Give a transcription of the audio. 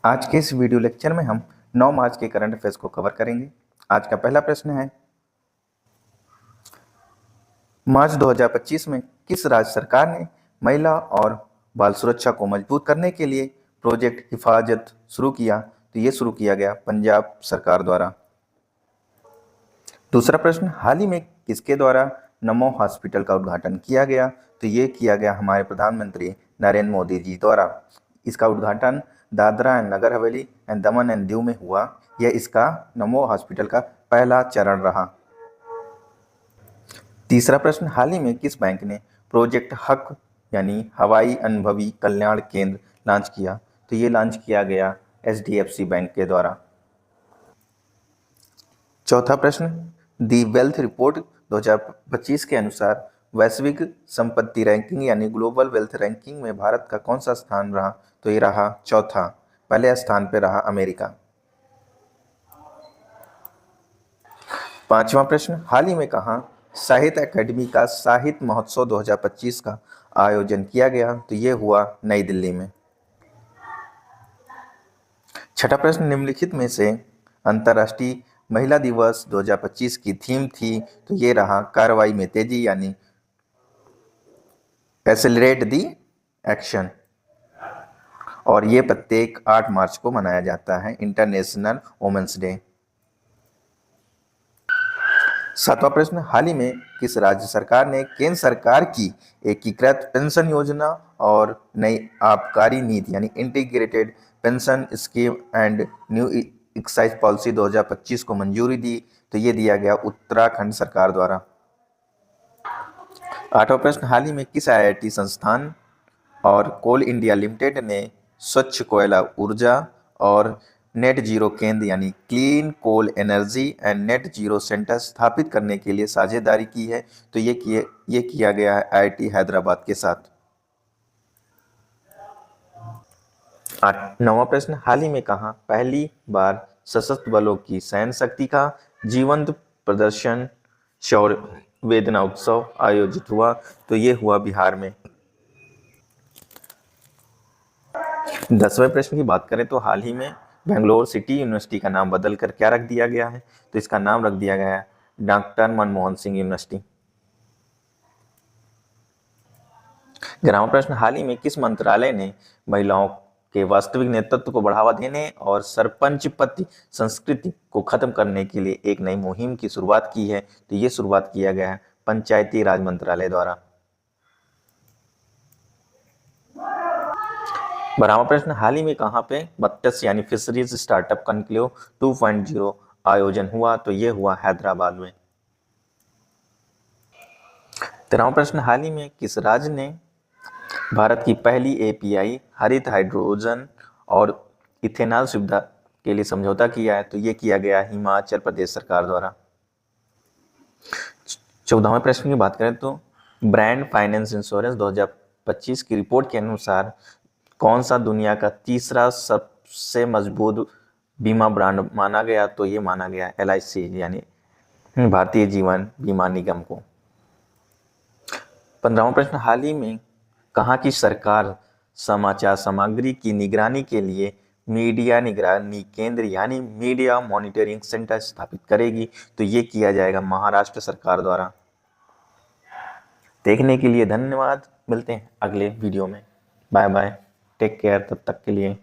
आज के इस वीडियो लेक्चर में हम 9 मार्च के करंट अफेयर्स को कवर करेंगे। आज का पहला प्रश्न है, मार्च 2025 में किस राज्य सरकार ने महिला और बाल सुरक्षा को मजबूत करने के लिए प्रोजेक्ट हिफाजत शुरू किया? तो ये शुरू किया गया पंजाब सरकार द्वारा। दूसरा प्रश्न, हाल ही में किसके द्वारा नमो हॉस्पिटल का उद्घाटन किया गया? तो ये किया गया हमारे प्रधानमंत्री नरेंद्र मोदी जी द्वारा। इसका उद्घाटन Dadra and Nagar Haveli and Daman and Diu में हुआ। यह इसका नमो हॉस्पिटल का पहला चरण रहा। तीसरा प्रश्न, हाल ही में किस बैंक ने प्रोजेक्ट हक यानी हवाई अनुभवी कल्याण केंद्र लॉन्च किया? तो ये लॉन्च किया गया HDFC बैंक के द्वारा। चौथा प्रश्न, दी वेल्थ रिपोर्ट 2025 के अनुसार वैश्विक संपत्ति रैंकिंग यानी ग्लोबल वेल्थ रैंकिंग में भारत का कौन सा स्थान रहा? तो ये रहा चौथा। पहले स्थान पे रहा अमेरिका। पांचवा प्रश्न, हाल ही में कहाँ साहित्य अकादमी का साहित्य महोत्सव 2025 का आयोजन किया गया? तो ये हुआ नई दिल्ली में। छठा प्रश्न, निम्नलिखित में से अंतर्राष्ट्रीय महिला दिवस 2025 की थीम थी? तो ये रहा कार्रवाई में तेजी यानी एक्सेलरेट दी एक्शन। और ये प्रत्येक 8 मार्च को मनाया जाता है, इंटरनेशनल वुमेन्स डे। सातवां प्रश्न, हाल ही में किस राज्य सरकार ने केंद्र सरकार की एकीकृत पेंशन योजना और नई आबकारी नीति यानी integrated pension scheme and new excise policy 2025 को मंजूरी दी? तो ये दिया गया उत्तराखंड सरकार द्वारा। आठवां प्रश्न, हाल ही में किस IIT संस्थान और कोल इंडिया लिमिटेड ने स्वच्छ कोयला ऊर्जा और नेट जीरो केंद्र यानी clean coal energy and net zero centre स्थापित करने के लिए साझेदारी की है? तो ये किया गया है IIT हैदराबाद के साथ। नौवां प्रश्न, हाल ही में कहाँ पहली बार सशस्त्र बलों की सैन्य शक्ति का जीवंत प्रदर्शन शौर्य वेदना उत्सव आयोजित हुआ? तो ये हुआ बिहार में। 10वें प्रश्न की बात करें तो हाल ही में बेंगलोर सिटी यूनिवर्सिटी का नाम बदलकर क्या रख दिया गया है? तो इसका नाम रख दिया गया है डॉक्टर मनमोहन सिंह यूनिवर्सिटी। 11वां प्रश्न, हाल ही में किस मंत्रालय ने महिलाओं के वास्तविक नेतृत्व को बढ़ावा देने और सरपंच पति संस्कृति को खत्म करने के लिए एक नई मुहिम की शुरुआत की है? तो ये शुरुआत किया गया है पंचायती राज मंत्रालय द्वारा। 12वां प्रश्न, हाल ही में कहाँ पे मत्स्य यानी फिशरीज स्टार्टअप कॉन्क्लेव 2.0 आयोजन हुआ? तो ये हुआ हैदराबाद में। 13वां प्रश्न, हाल ही में किस राज्य ने भारत की पहली API हरित हाइड्रोजन और इथेनॉल सुविधा के लिए समझौता किया है? तो ये किया गया हिमाचल प्रदेश सरकार द्वारा। 14वें प्रश्न की बात करें तो ब्रांड फाइनेंस इंश्योरेंस 2025 की रिपोर्ट के अनुसार कौन सा दुनिया का तीसरा सबसे मजबूत बीमा ब्रांड माना गया? तो ये माना गया LIC यानी भारतीय जीवन बीमा निगम को। 15वां प्रश्न, हाल ही में कहाँ की सरकार समाचार सामग्री की निगरानी के लिए मीडिया निगरानी केंद्र यानी मीडिया मॉनिटरिंग सेंटर स्थापित करेगी? तो ये किया जाएगा महाराष्ट्र सरकार द्वारा। देखने के लिए धन्यवाद। मिलते हैं अगले वीडियो में। बाय बाय, टेक केयर तब तक के लिए।